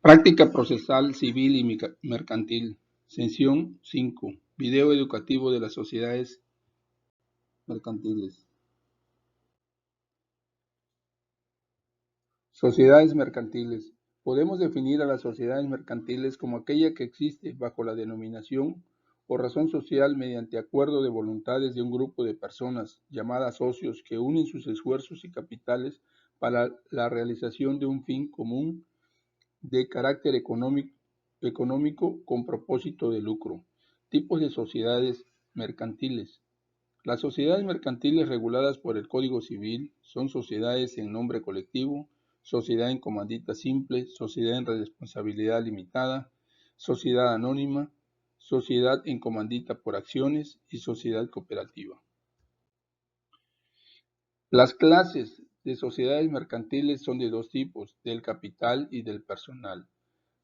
Práctica procesal civil y mercantil. Sección 5. Video educativo de las sociedades mercantiles. Sociedades mercantiles. Podemos definir a las sociedades mercantiles como aquella que existe bajo la denominación o razón social mediante acuerdo de voluntades de un grupo de personas, llamadas socios, que unen sus esfuerzos y capitales para la realización de un fin común de carácter económico con propósito de lucro. Tipos de sociedades mercantiles. Las sociedades mercantiles reguladas por el Código Civil son sociedades en nombre colectivo, sociedad en comandita simple, sociedad en responsabilidad limitada, sociedad anónima, sociedad en comandita por acciones y sociedad cooperativa. Las clases de sociedades mercantiles son de dos tipos, del capital y del personal.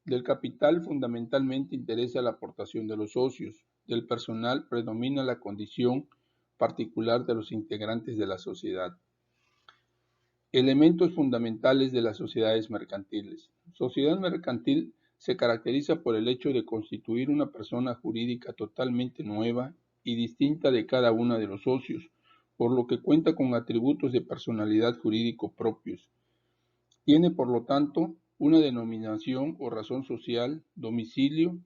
Del capital fundamentalmente interesa la aportación de los socios, del personal predomina la condición particular de los integrantes de la sociedad. Elementos fundamentales de las sociedades mercantiles. Sociedad mercantil se caracteriza por el hecho de constituir una persona jurídica totalmente nueva y distinta de cada uno de los socios, por lo que cuenta con atributos de personalidad jurídico propios. Tiene, por lo tanto, una denominación o razón social, domicilio,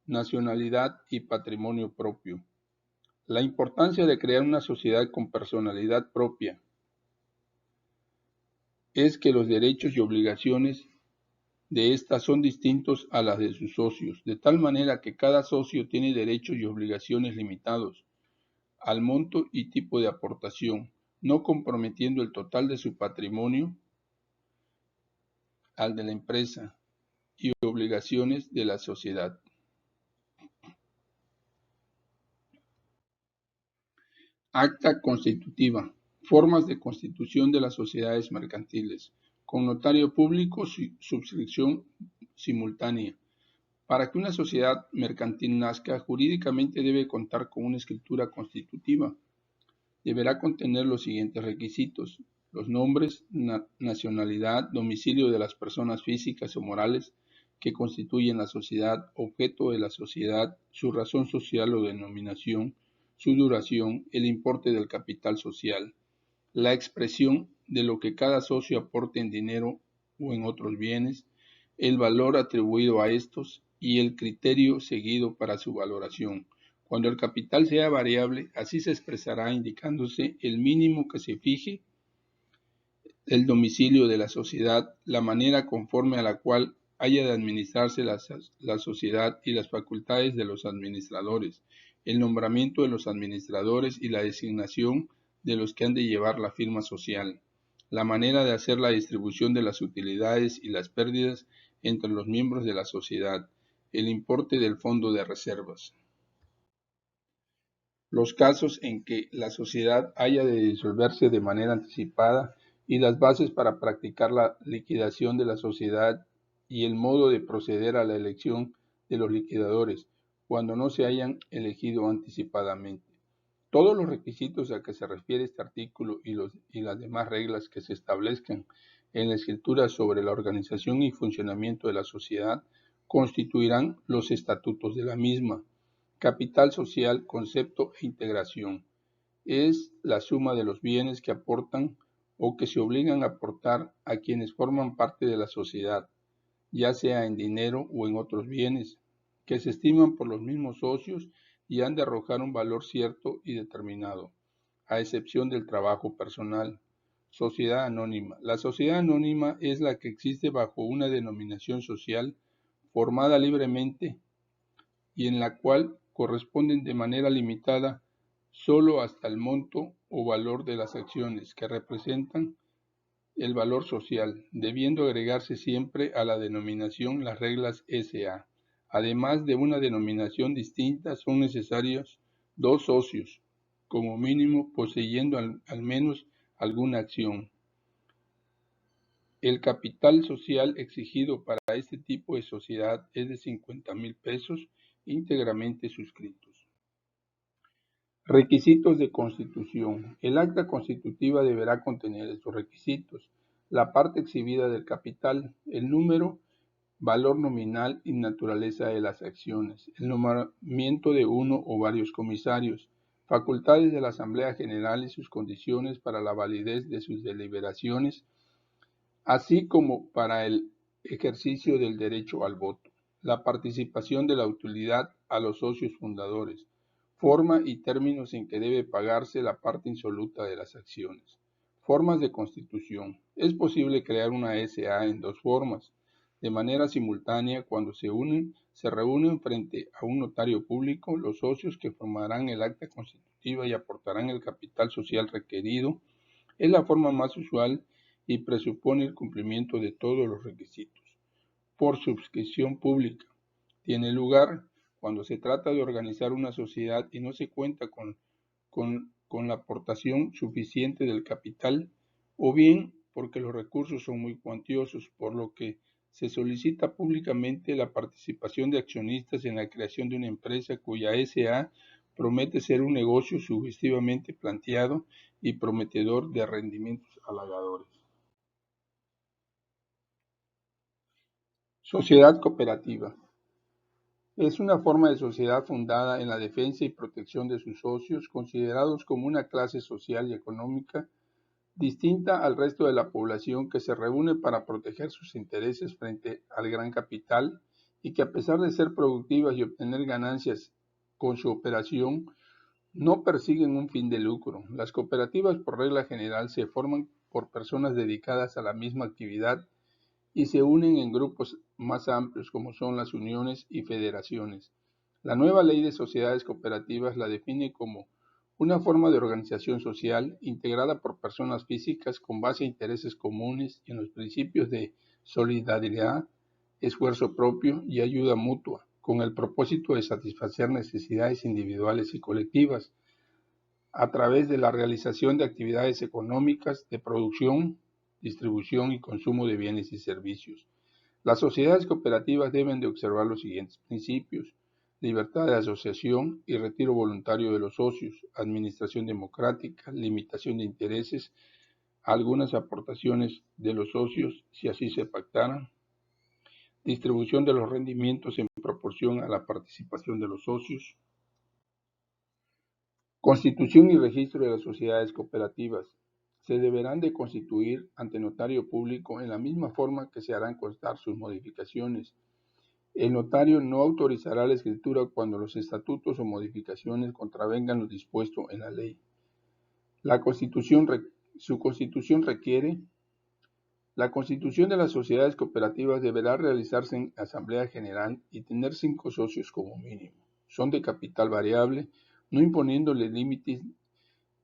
nacionalidad y patrimonio propio. La importancia de crear una sociedad con personalidad propia es que los derechos y obligaciones de ésta son distintos a las de sus socios, de tal manera que cada socio tiene derechos y obligaciones limitados al monto y tipo de aportación, no comprometiendo el total de su patrimonio al de la empresa y obligaciones de la sociedad. Acta constitutiva. Formas de constitución de las sociedades mercantiles. Con notario público, suscripción simultánea. Para que una sociedad mercantil nazca, jurídicamente debe contar con una escritura constitutiva. Deberá contener los siguientes requisitos: los nombres, nacionalidad, domicilio de las personas físicas o morales que constituyen la sociedad, objeto de la sociedad, su razón social o denominación, su duración, el importe del capital social, la expresión de lo que cada socio aporte en dinero o en otros bienes, el valor atribuido a estos y el criterio seguido para su valoración. Cuando el capital sea variable, así se expresará indicándose el mínimo que se fije, el domicilio de la sociedad, la manera conforme a la cual haya de administrarse la sociedad y las facultades de los administradores, el nombramiento de los administradores y la designación de los que han de llevar la firma social, la manera de hacer la distribución de las utilidades y las pérdidas entre los miembros de la sociedad, el importe del fondo de reservas. Los casos en que la sociedad haya de disolverse de manera anticipada y las bases para practicar la liquidación de la sociedad y el modo de proceder a la elección de los liquidadores cuando no se hayan elegido anticipadamente. Todos los requisitos a que se refiere este artículo y las demás reglas que se establezcan en la escritura sobre la organización y funcionamiento de la sociedad constituirán los estatutos de la misma. Capital social, concepto e integración. Es la suma de los bienes que aportan o que se obligan a aportar a quienes forman parte de la sociedad, ya sea en dinero o en otros bienes, que se estiman por los mismos socios y han de arrojar un valor cierto y determinado, a excepción del trabajo personal. Sociedad anónima. La sociedad anónima es la que existe bajo una denominación social formada libremente y en la cual corresponden de manera limitada solo hasta el monto o valor de las acciones que representan el valor social, debiendo agregarse siempre a la denominación las reglas SA. Además de una denominación distinta, son necesarios dos socios, como mínimo poseyendo al menos alguna acción. El capital social exigido para este tipo de sociedad es de 50,000 pesos íntegramente suscritos. Requisitos de constitución. El acta constitutiva deberá contener estos requisitos: la parte exhibida del capital, el número valor nominal y naturaleza de las acciones, el nombramiento de uno o varios comisarios, facultades de la Asamblea General y sus condiciones para la validez de sus deliberaciones, así como para el ejercicio del derecho al voto, la participación de la utilidad a los socios fundadores, forma y términos en que debe pagarse la parte insoluta de las acciones. Formas de constitución. Es posible crear una SA en dos formas. De manera simultánea, cuando se reúnen frente a un notario público los socios que formarán el acta constitutiva y aportarán el capital social requerido. Es la forma más usual y presupone el cumplimiento de todos los requisitos. Por suscripción pública. Tiene lugar cuando se trata de organizar una sociedad y no se cuenta con la aportación suficiente del capital, o bien porque los recursos son muy cuantiosos, por lo que se solicita públicamente la participación de accionistas en la creación de una empresa cuya SA promete ser un negocio sugestivamente planteado y prometedor de rendimientos halagadores. Sociedad cooperativa. Es una forma de sociedad fundada en la defensa y protección de sus socios, considerados como una clase social y económica distinta al resto de la población, que se reúne para proteger sus intereses frente al gran capital y que, a pesar de ser productivas y obtener ganancias con su operación, no persiguen un fin de lucro. Las cooperativas, por regla general, se forman por personas dedicadas a la misma actividad y se unen en grupos más amplios, como son las uniones y federaciones. La nueva ley de sociedades cooperativas la define como una forma de organización social integrada por personas físicas con base a intereses comunes y en los principios de solidaridad, esfuerzo propio y ayuda mutua, con el propósito de satisfacer necesidades individuales y colectivas a través de la realización de actividades económicas de producción, distribución y consumo de bienes y servicios. Las sociedades cooperativas deben de observar los siguientes principios: libertad de asociación y retiro voluntario de los socios, administración democrática, limitación de intereses, algunas aportaciones de los socios si así se pactaran, distribución de los rendimientos en proporción a la participación de los socios, constitución y registro de las sociedades cooperativas. Se deberán de constituir ante notario público en la misma forma que se harán constar sus modificaciones. El notario no autorizará la escritura cuando los estatutos o modificaciones contravengan lo dispuesto en la ley. Su constitución requiere. La constitución de las sociedades cooperativas deberá realizarse en asamblea general y tener 5 socios como mínimo. Son de capital variable, no imponiéndole límites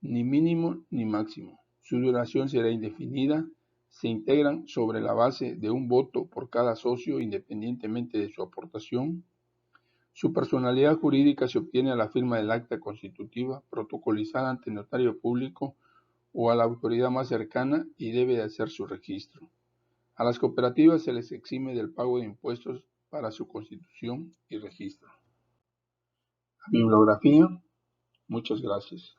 ni mínimo ni máximo. Su duración será indefinida. Se integran sobre la base de un voto por cada socio independientemente de su aportación. Su personalidad jurídica se obtiene a la firma del acta constitutiva, protocolizada ante el notario público o a la autoridad más cercana, y debe de hacer su registro. A las cooperativas se les exime del pago de impuestos para su constitución y registro. Bibliografía. Muchas gracias.